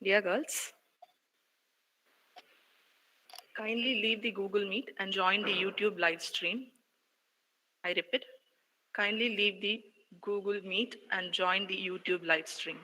Dear girls, kindly leave the Google Meet and join the YouTube live stream. I repeat, kindly leave the Google Meet and join the YouTube live stream.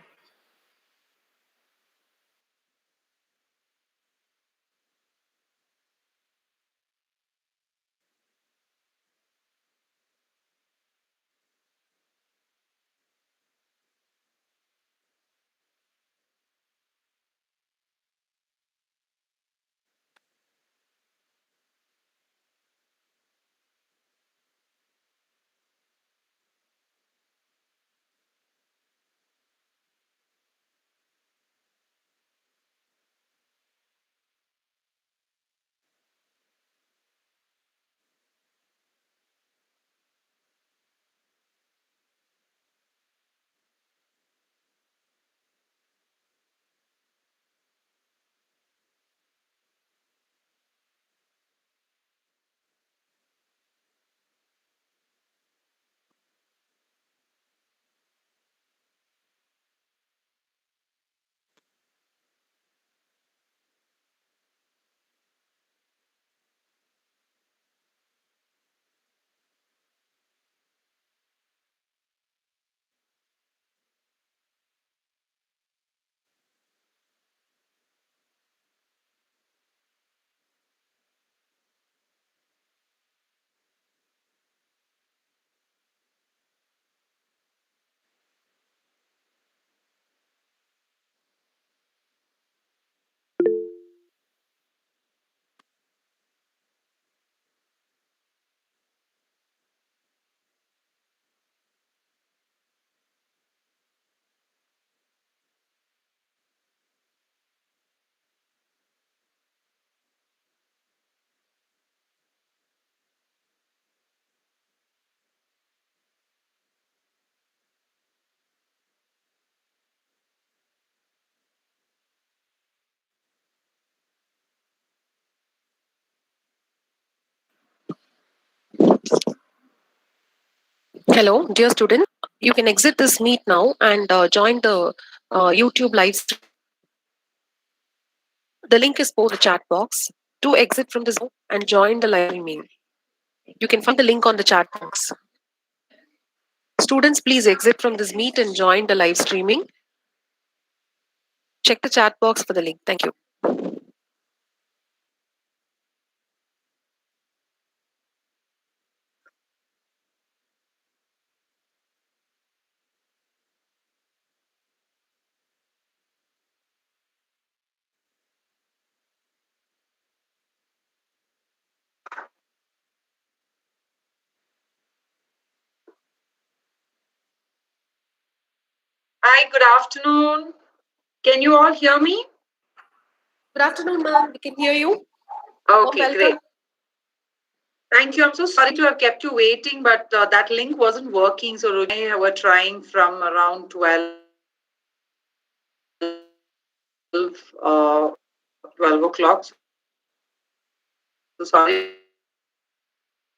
Hello, dear student. You can exit this meet now and join the YouTube live stream. The link is posted in the chat box. To exit from this and join the live streaming, you can find the link on the chat box. Students, please exit from this meet and join the live streaming. Check the chat box for the link. Thank you. Hi, good afternoon. Can you all hear me? Good afternoon, ma'am. We can hear you. Okay, great. Thank you. I'm so sorry to have kept you waiting, but that link wasn't working. So Rohini and I were trying from around 12 o'clock. So sorry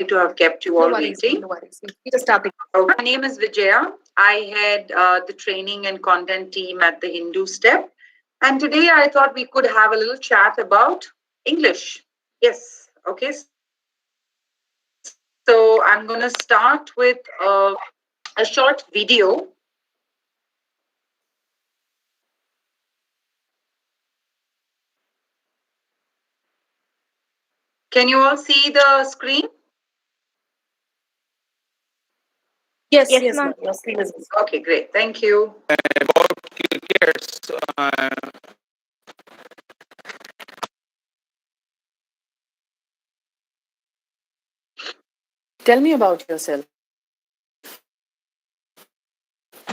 to have kept you all waiting. No worries, ma'am. No worries. We just start the. Okay. My name is Vijaya. I head the training and content team at the Hindu Step. And today I thought we could have a little chat about English. Yes. Okay. So I'm going to start with a short video. Can you all see the screen? Yes, Yes, yes, ma'am. ma'am. Your screen is visible. Okay, great. Thank you. About crickets, Tell me about yourself.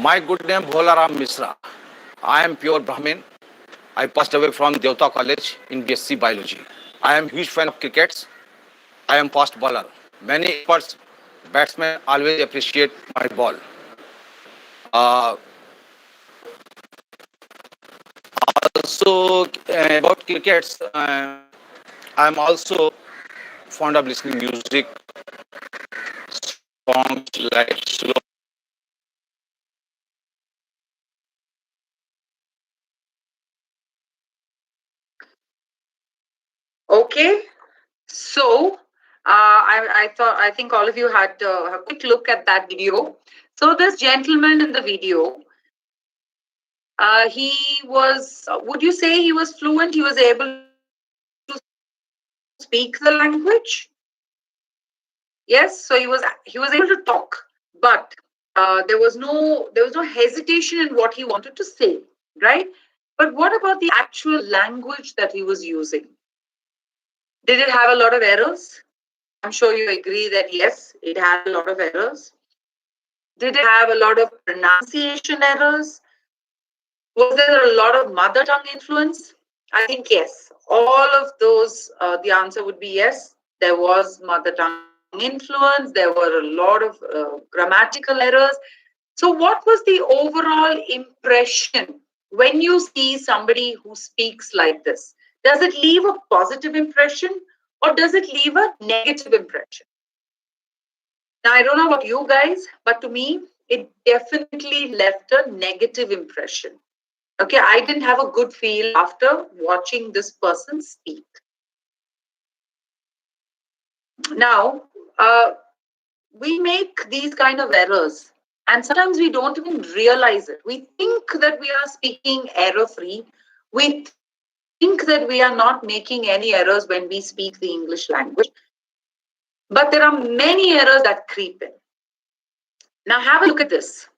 My good name Bholaram Misra. I am pure Brahmin. I passed away from Devta College in BSc Biology. I am huge fan of crickets. I am fast bowler. Many experts, batsmen always appreciate my ball. Uh, also about crickets, I am also fond of listening music, songs like slow I think all of you had a quick look at that video. So this gentleman in the video, he was, would you say he was fluent? He was able to speak the language? Yes, so he was able to talk, but there was no hesitation in what he wanted to say, right? But what about the actual language that he was using? Did it have a lot of errors? I'm sure you agree that yes, it had a lot of errors. Did it have a lot of pronunciation errors? Was there a lot of mother tongue influence? I think yes. All of those, the answer would be yes. There was mother tongue influence. There were a lot of grammatical errors. So, what was the overall impression when you see somebody who speaks like this? Does it leave a positive impression or does it leave a negative impression? Now, I don't know about you guys, but to me, it definitely left a negative impression. Okay, I didn't have a good feel after watching this person speak. Now, we make these kind of errors, and sometimes we don't even realize it. We think that we are speaking error free. We think that we are not making any errors when we speak the English language. But there are many errors that creep in. Now, have a look at this.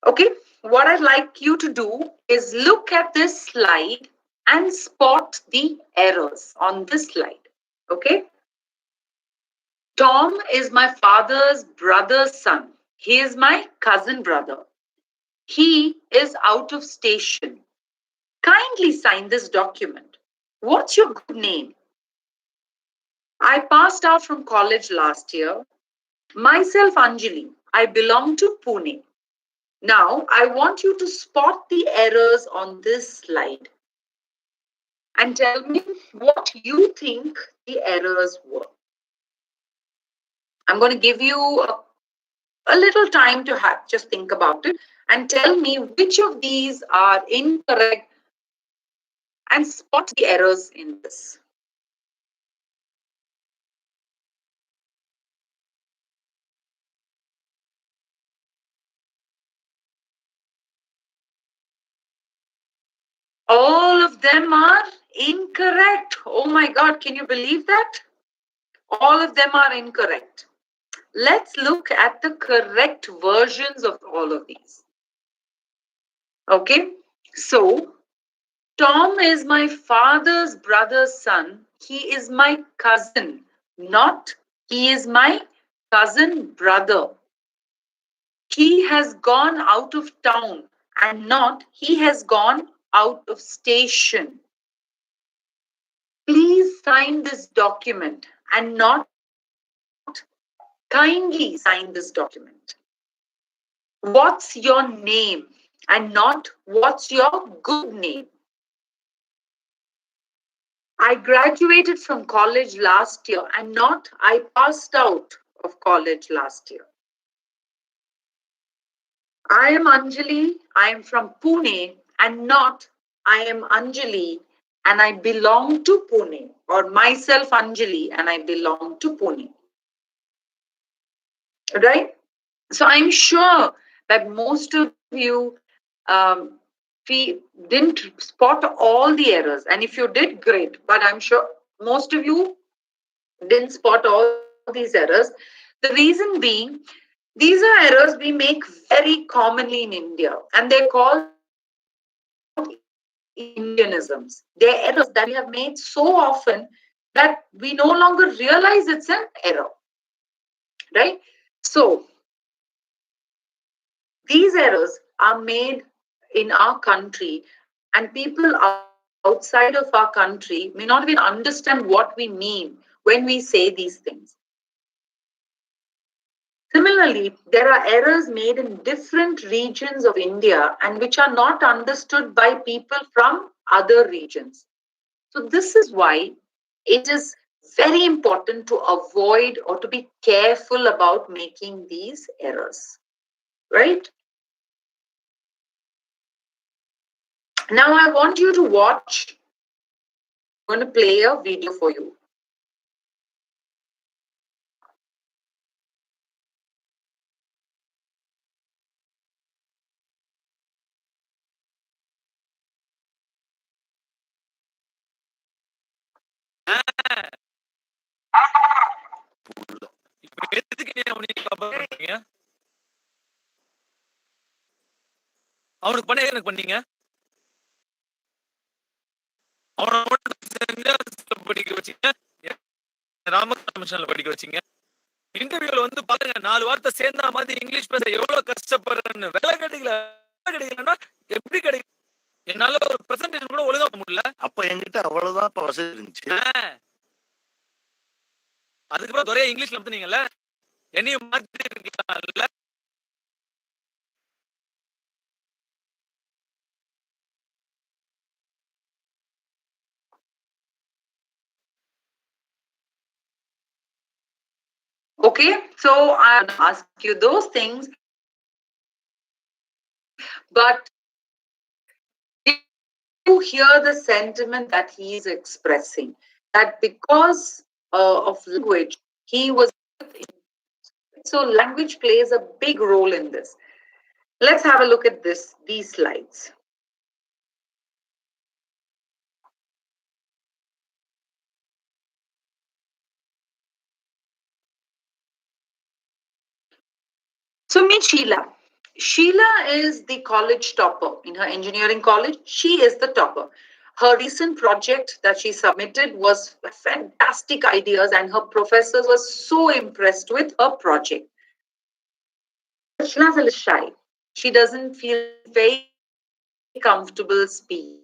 Okay, what I'd like you to do is look at this slide and spot the errors on this slide. Okay, Tom is my father's brother's son. He is my cousin brother. He is out of station. Kindly sign this document. What's your good name? I passed out from college last year. Myself, Anjali. I belong to Pune. Now, I want you to spot the errors on this slide and tell me what you think the errors were. I'm going to give you a little time to just think about it and tell me which of these are incorrect and spot the errors in this. All of them are incorrect. Oh my God, can you believe that? All of them are incorrect. Let's look at the correct versions of all of these. Okay, so Tom is my father's brother's son. He is my cousin, not he is my cousin brother. He has gone out of town and not he has gone out of station. Please sign this document and not kindly sign this document. What's your name and not what's your good name? I graduated from college last year and not I passed out of college last year. I am Anjali, I am from Pune and not I am Anjali and I belong to Pune, or myself Anjali and I belong to Pune. Right? So I'm sure that most of you didn't spot all the errors. And if you did, great. But I'm sure most of you didn't spot all these errors. The reason being, these are errors we make very commonly in India, and they're called Indianisms. They're errors that we have made so often that we no longer realize it's an error. Right? So, these errors are made in our country, and people outside of our country may not even understand what we mean when we say these things. Similarly, there are errors made in different regions of India and which are not understood by people from other regions. So, this is why it is very important to avoid or to be careful about making these errors, right? Now I want you to watch. I'm going to play a video for you. அவனுக்கு பண்ண எனக்கு பண்ணீங்க அவனை படிக்க வச்சீங்க ராமகிருஷ்ண மிஷன்ல படிக்க வச்சீங்க இன்டர்வியூல வந்து பாருங்க 4 வார்த்தை சேர்ந்தா மாதிரி இங்கிலீஷ் பேச எவ்வளவு கஷ்டப்படுறேன்னு வேலை கிடைக்கலன்னா எப்படி கிடைக்கும் என்னால ஒரு பிரசன்டேஷன் கூட ஒழுங்கா முடியல அப்ப என்கிட்ட அவ்வளவுதான் வசதி இருந்துச்சு அதுக்கப்புறம் ஒரே இங்கிலீஷ்ல நடத்துனீங்கல்ல என்னையும் மாத்தி இருக்கீங்களா Okay, so I'm going to ask you those things, but did you hear the sentiment that he is expressing? That because of language, he was. So language plays a big role in this. Let's have a look at these slides. So meet Sheila. Sheila is the college topper in her engineering college. She is the topper. Her recent project that she submitted was fantastic ideas, and her professors were so impressed with her project. Sheila's a little shy. She doesn't feel very comfortable speaking,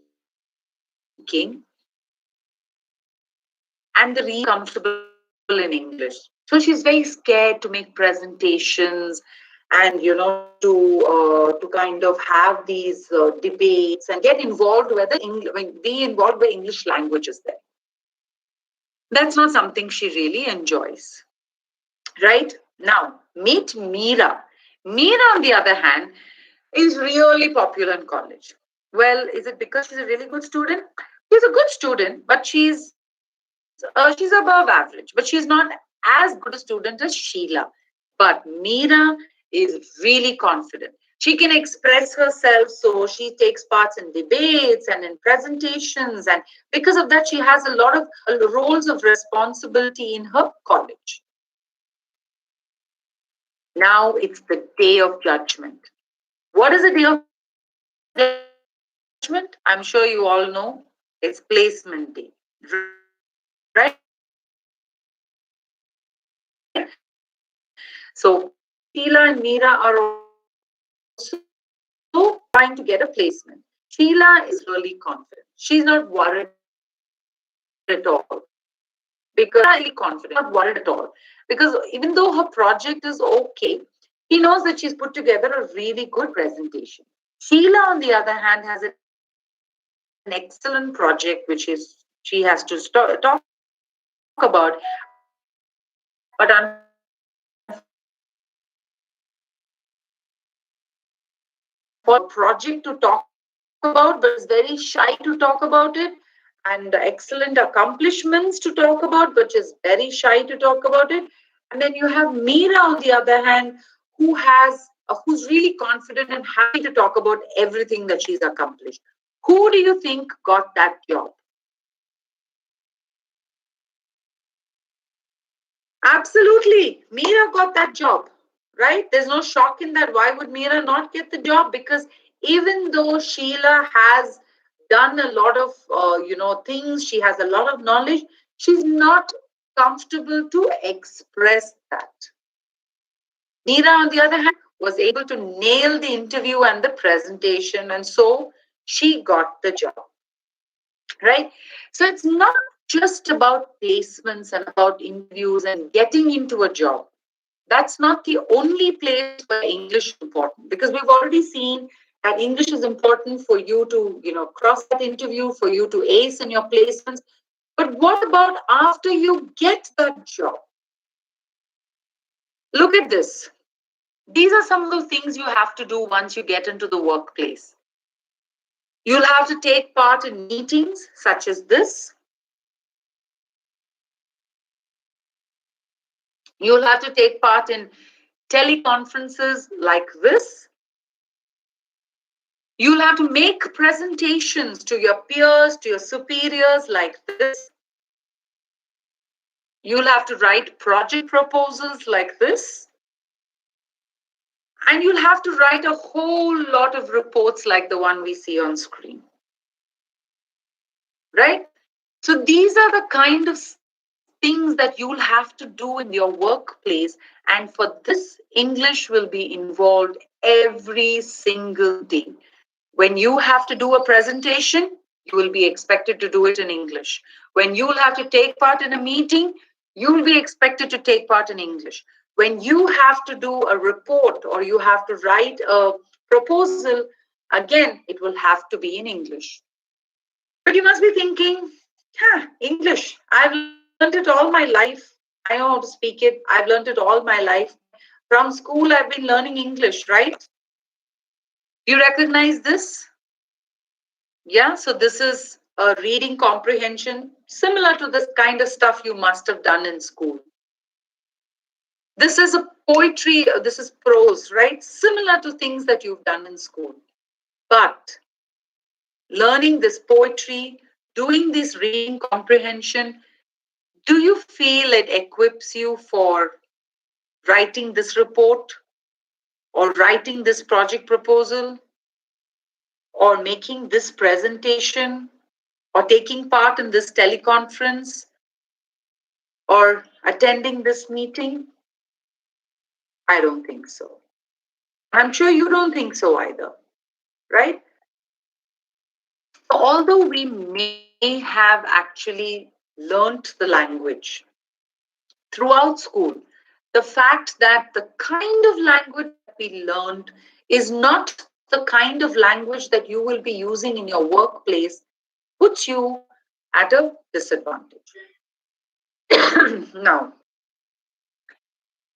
and the really comfortable in English. So she's very scared to make presentations and to kind of have these debates and get involved be involved where English language is there. That's not something she really enjoys. Right? Now, meet Meera. Meera, on the other hand, is really popular in college. Well, is it because she's a really good student? She's a good student, but she's above average, but she's not as good a student as Sheila. But Meera is really confident. She can express herself, so she takes parts in debates and in presentations, and because of that, she has a lot of roles of responsibility in her college. Now it's the day of judgment. What is the day of judgment? I'm sure you all know. It's placement day, right? So Sheila and Meera are also trying to get a placement. Sheila is really confident. She's not worried at all. Because really confident, not worried at all. Because even though her project is okay, she knows that she's put together a really good presentation. Sheila, on the other hand, has an excellent project which is she has to talk about, but for a project to talk about, but is very shy to talk about it, and excellent accomplishments to talk about, but is very shy to talk about it. And then you have Meera, on the other hand, who's really confident and happy to talk about everything that she's accomplished. Who do you think got that job? Absolutely, Meera got that job, right? There's no shock in that. Why would Meera not get the job? Because even though Sheila has done a lot of things, she has a lot of knowledge, she's not comfortable to express that. Meera, on the other hand, was able to nail the interview and the presentation, and so she got the job, right? So it's not just about placements and about interviews and getting into a job. That's not the only place where English is important, because we've already seen that English is important for you to, cross that interview, for you to ace in your placements. But what about after you get that job? Look at this. These are some of the things you have to do once you get into the workplace. You'll have to take part in meetings such as this. You'll have to take part in teleconferences like this. You'll have to make presentations to your peers, to your superiors like this. You'll have to write project proposals like this. And you'll have to write a whole lot of reports like the one we see on screen. Right? So these are the kind of things that you'll have to do in your workplace. And for this, English will be involved every single day. When you have to do a presentation, you will be expected to do it in English. When you will have to take part in a meeting, you will be expected to take part in English. When you have to do a report or you have to write a proposal, again, it will have to be in English. But you must be thinking, English, I've learned it all my life. I know how to speak it. I've learned it all my life. From school, I've been learning English, right? Do you recognize this? Yeah, so this is a reading comprehension, similar to this kind of stuff you must have done in school. This is a poetry, this is prose, right? Similar to things that you've done in school. But learning this poetry, doing this reading comprehension, do you feel it equips you for writing this report or writing this project proposal or making this presentation or taking part in this teleconference or attending this meeting? I don't think so. I'm sure you don't think so either, right? Although we may have actually learnt the language throughout school, the fact that the kind of language that we learned is not the kind of language that you will be using in your workplace puts you at a disadvantage. Now,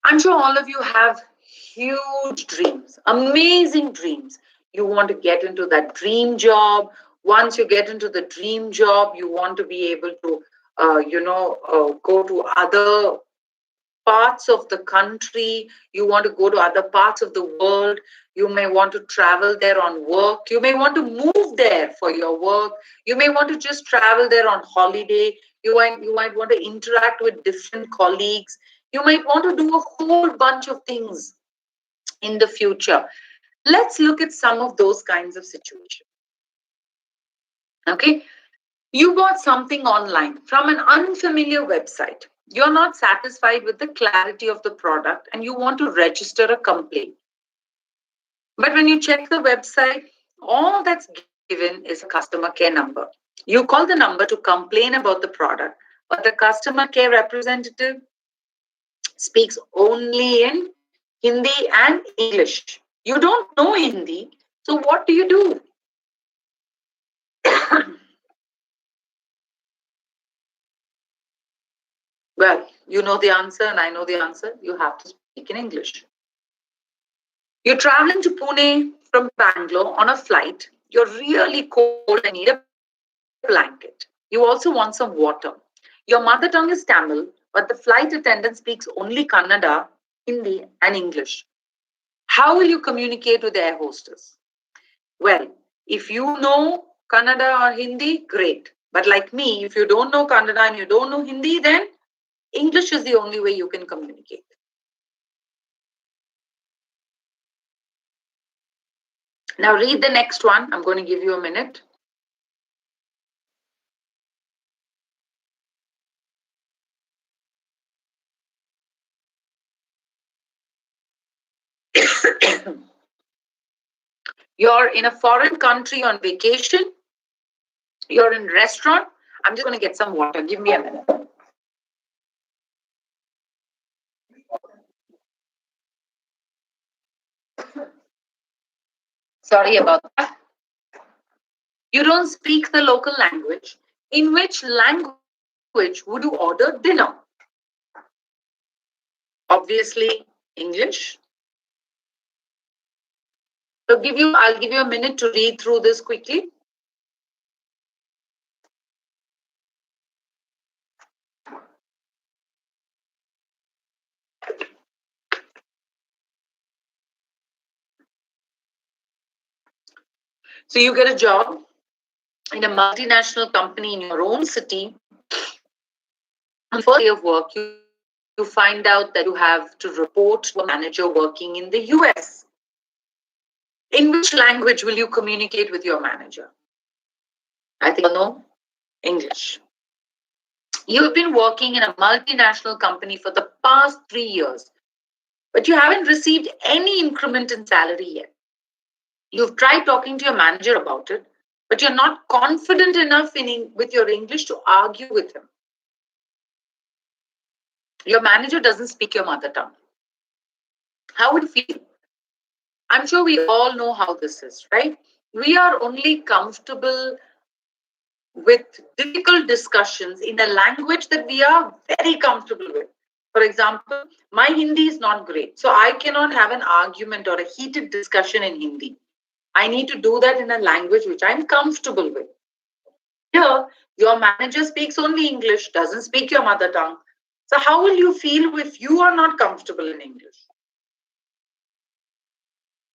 I'm sure all of you have huge dreams, amazing dreams. You want to get into that dream job. Once you get into the dream job, you want to be able to, go to other parts of the country. You want to go to other parts of the world. You may want to travel there on work. You may want to move there for your work. You may want to just travel there on holiday. You might want to interact with different colleagues. You might want to do a whole bunch of things in the future. Let's look at some of those kinds of situations. Okay, you bought something online from an unfamiliar website. You're not satisfied with the clarity of the product and you want to register a complaint. But when you check the website, all that's given is a customer care number. You call the number to complain about the product, but the customer care representative speaks only in Hindi and English. You don't know Hindi, so what do you do? Well, you know the answer and I know the answer. You have to speak in English. You're traveling to Pune from Bangalore on a flight. You're really cold and need a blanket. You also want some water. Your mother tongue is Tamil, but the flight attendant speaks only Kannada, Hindi, and English. How will you communicate with the air hostess? Well, if you know Kannada or Hindi, great. But like me, if you don't know Kannada and you don't know Hindi, then English is the only way you can communicate. Now read the next one. I'm going to give you a minute. You're in a foreign country on vacation. You're in a restaurant. I'm just going to get some water. Give me a minute. Sorry about that. You don't speak the local language. In which language language would you order dinner? Obviously, English. So I'll give you a minute to read through this quickly. So you get a job in a multinational company in your own city. On the first day of work, you find out that you have to report to a manager working in the US. In which language will you communicate with your manager? I think you know English. You've been working in a multinational company for the past 3 years, but you haven't received any increment in salary yet. You've tried talking to your manager about it, but you're not confident enough with your English to argue with him. Your manager doesn't speak your mother tongue. How would you feel? I'm sure we all know how this is, right? We are only comfortable with difficult discussions in a language that we are very comfortable with. For example, my Hindi is not great, so I cannot have an argument or a heated discussion in Hindi. I need to do that in a language which I'm comfortable with. Here, your manager speaks only English, doesn't speak your mother tongue. So how will you feel if you are not comfortable in English?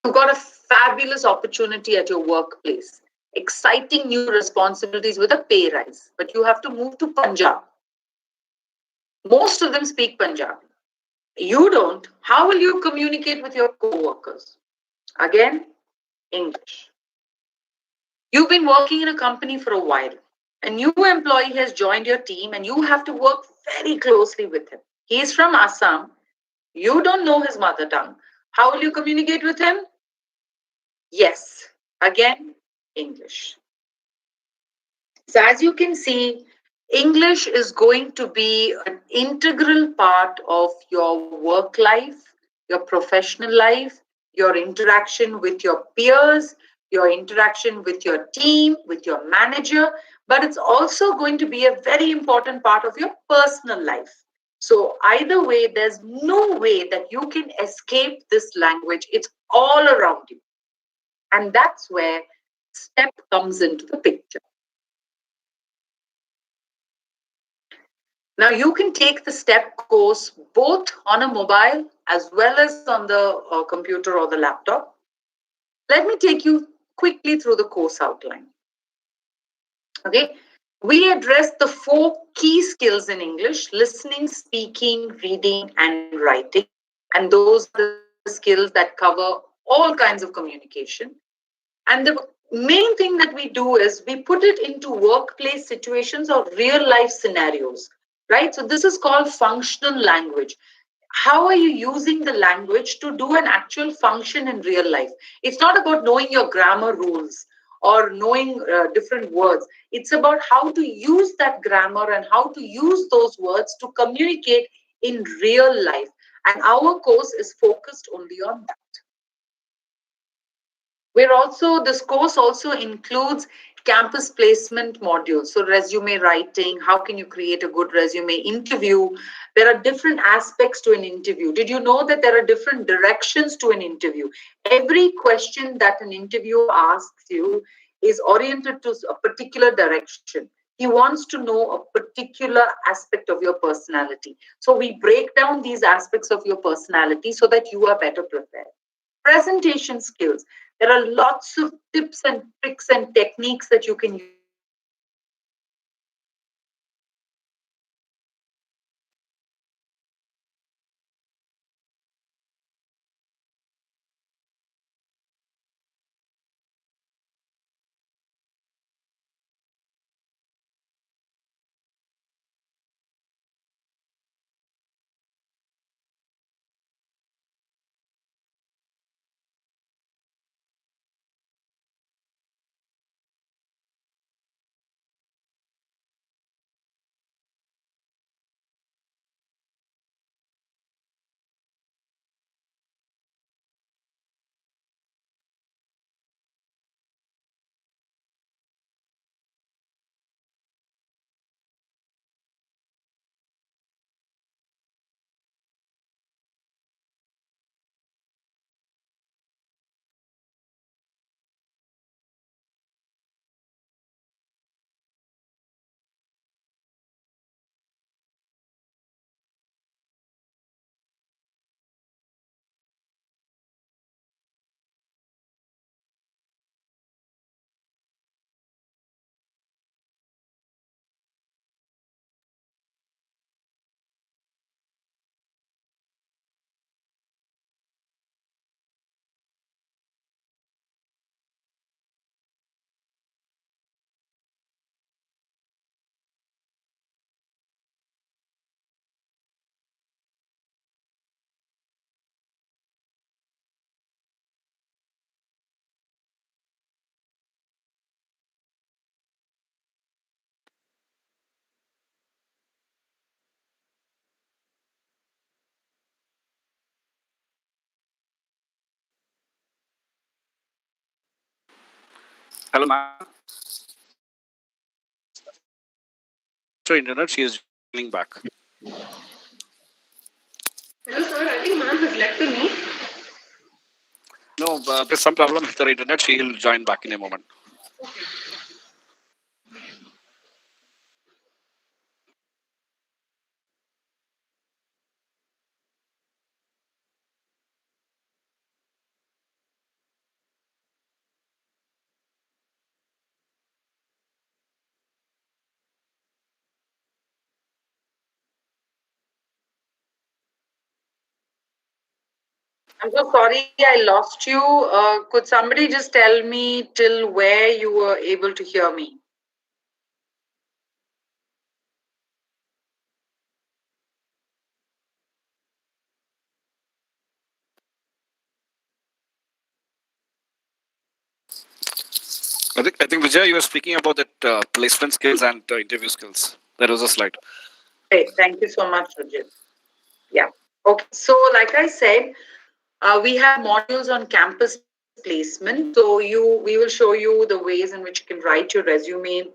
You've got a fabulous opportunity at your workplace, exciting new responsibilities with a pay rise, but you have to move to Punjab. Most of them speak Punjabi. You don't. How will you communicate with your co-workers? Again, English. You've been working in a company for a while. A new employee has joined your team and you have to work very closely with him. He is from Assam. You don't know his mother tongue. How will you communicate with him? Yes, again, English. So as you can see, English is going to be an integral part of your work life, your professional life, your interaction with your peers, your interaction with your team, with your manager, but it's also going to be a very important part of your personal life. So either way, there's no way that you can escape this language. It's all around you. And that's where STEP comes into the picture. Now you can take the STEP course both on a mobile as well as on the computer or the laptop. Let me take you quickly through the course outline. Okay, we address the 4 key skills in English: listening, speaking, reading, and writing. And those are the skills that cover all kinds of communication. And the main thing that we do is we put it into workplace situations or real life scenarios, right? So this is called functional language. How are you using the language to do an actual function in real life? It's not about knowing your grammar rules or knowing different words. It's about how to use that grammar and how to use those words to communicate in real life. And our course is focused only on that. This course also includes campus placement modules. So resume writing, how can you create a good resume, interview. There are different aspects to an interview. Did you know that there are different directions to an interview? Every question that an interviewer asks you is oriented to a particular direction. He wants to know a particular aspect of your personality. So we break down these aspects of your personality so that you are better prepared. Presentation skills. There are lots of tips and tricks and techniques that you can use Hello, ma'am. So internet, she is joining back. Hello, sir. I think ma'am has left the meet. No, there's some problem with her internet. She will join back in a moment. I'm so sorry I lost you. Could somebody just tell me till where you were able to hear me? I think Vijay, you were speaking about that placement skills and interview skills. That was a slide. Great. Thank you so much, Rajit. Yeah. Okay. So, like I said, we have modules on campus placement. So, we will show you the ways in which you can write your resume,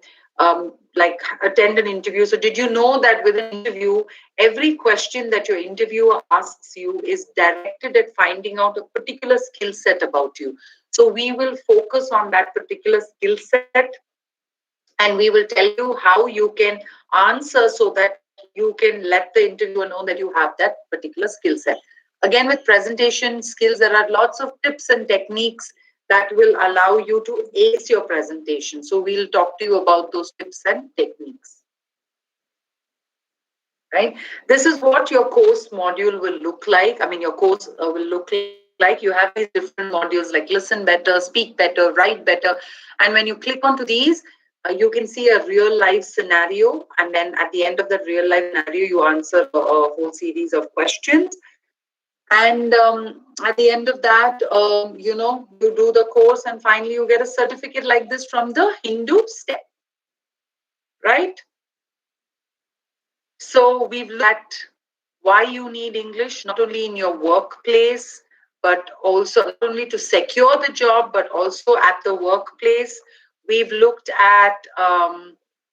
like attend an interview. So, did you know that with an interview, every question that your interviewer asks you is directed at finding out a particular skill set about you. So, we will focus on that particular skill set, and we will tell you how you can answer so that you can let the interviewer know that you have that particular skill set. Again, with presentation skills, there are lots of tips and techniques that will allow you to ace your presentation. So we'll talk to you about those tips and techniques. Right? This is what your course module will look like. I mean, your course will look like. You have these different modules like listen better, speak better, write better. And when you click onto these, you can see a real life scenario. And then at the end of that real life scenario, you answer a whole series of questions. And at the end of that, you do the course, and finally you get a certificate like this from the Hindu step. Right? So we've looked at why you need English, not only in your workplace, but also not only to secure the job, but also at the workplace. We've looked at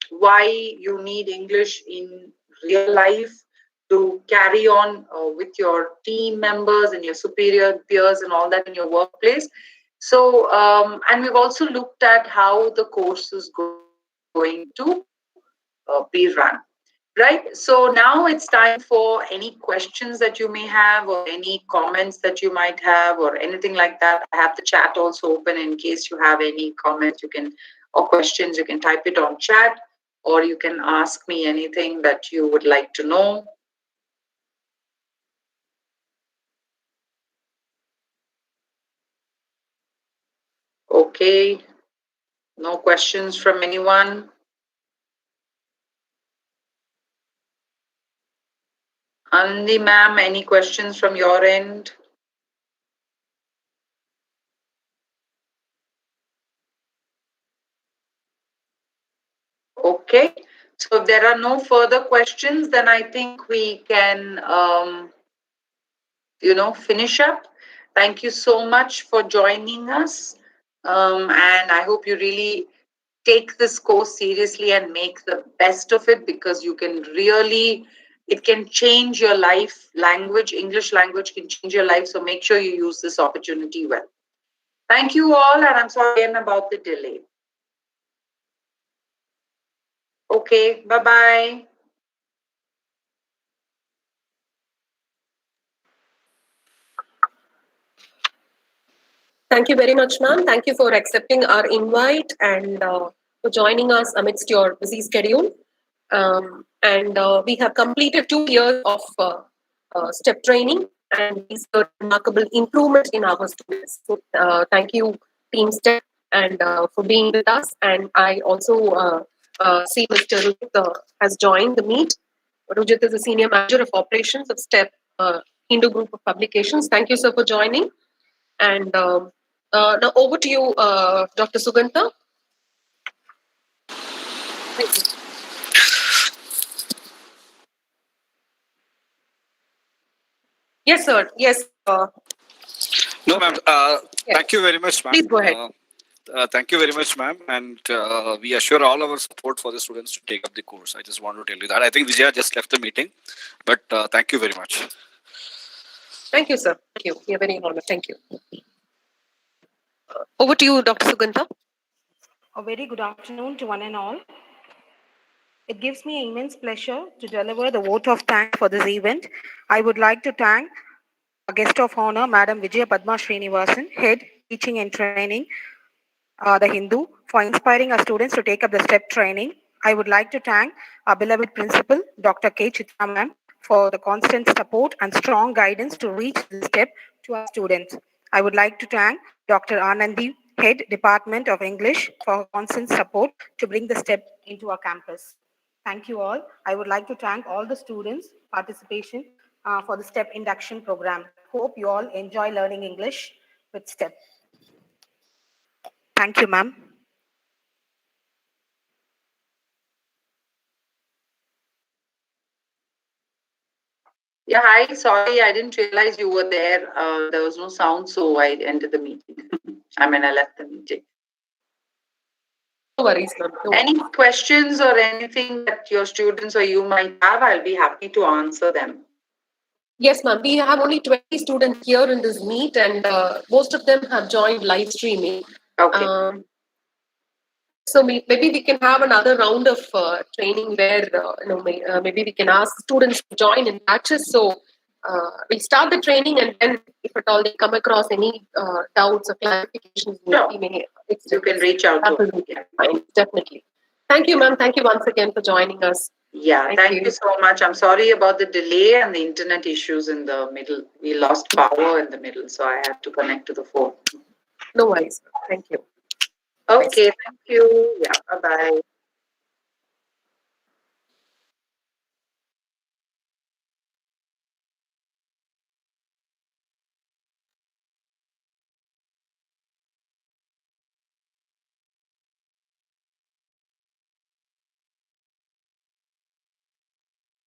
why you need English in real life to carry on with your team members and your superior peers and all that in your workplace. So, and we've also looked at how the course is going to be run. Right. So now it's time for any questions that you may have, or any comments that you might have, or anything like that. I have the chat also open in case you have any comments, or questions, you can type it on chat, or you can ask me anything that you would like to know. Okay. No questions from anyone. Andy ma'am, any questions from your end? Okay. So if there are no further questions, then I think we can, finish up. Thank you so much for joining us. And I hope you really take this course seriously and make the best of it, because it can change your life. English language can change your life. So make sure you use this opportunity well. Thank you all. And I'm sorry again about the delay. Okay. Bye-bye. Thank you very much, ma'am. Thank you for accepting our invite and for joining us amidst your busy schedule. And we have completed 2 years of STEP training, and these are remarkable improvements in our students. So, thank you, Team STEP, and for being with us. And I also see Mr. Rujit has joined the meet. Rujit is the Senior Manager of Operations of STEP Hindu Group of Publications. Thank you, sir, for joining. And now over to you, Dr. Sugantha. Thank you. Yes, sir. Yes. No, ma'am. Thank you very much, ma'am. Please go ahead. Thank you very much, ma'am. And we assure all our support for the students to take up the course. I just want to tell you that. I think Vijaya just left the meeting, but thank you very much. Thank you, sir. Thank you. You're very honored. Thank you. Over to you, Dr. Sugandha. A very good afternoon to one and all. It gives me immense pleasure to deliver the vote of thanks for this event. I would like to thank our guest of honor, Madam Vijaya Padma Srinivasan, Head Teaching and Training, the Hindu, for inspiring our students to take up the STEP training. I would like to thank our beloved principal, Dr. K. Chitra ma'am, for the constant support and strong guidance to reach this step to our students. I would like to thank Dr. Anandi, Head Department of English, for her constant support to bring the step into our campus. Thank you all. I would like to thank all the students' participation for the STEP induction program. Hope you all enjoy learning English with STEP. Thank you, ma'am. Yeah, hi. Sorry, I didn't realize you were there. There was no sound, so I entered the meeting. I left the meeting. No worries, ma'am. No Any questions or anything that your students or you might have, I'll be happy to answer them. Yes, ma'am. We have only 20 students here in this meet, and most of them have joined live streaming. Okay. So maybe we can have another round of training where maybe we can ask students to join in batches. So we'll start the training, and then if at all they come across any doubts or clarifications, Sure. you can reach out to them. Yeah. Fine, definitely. Thank you, ma'am. Thank you once again for joining us. Yeah, thank you so much. I'm sorry about the delay and the internet issues in the middle. We lost power in the middle, so I had to connect to the phone. No worries. Thank you. Okay, thank you. Yeah, bye-bye.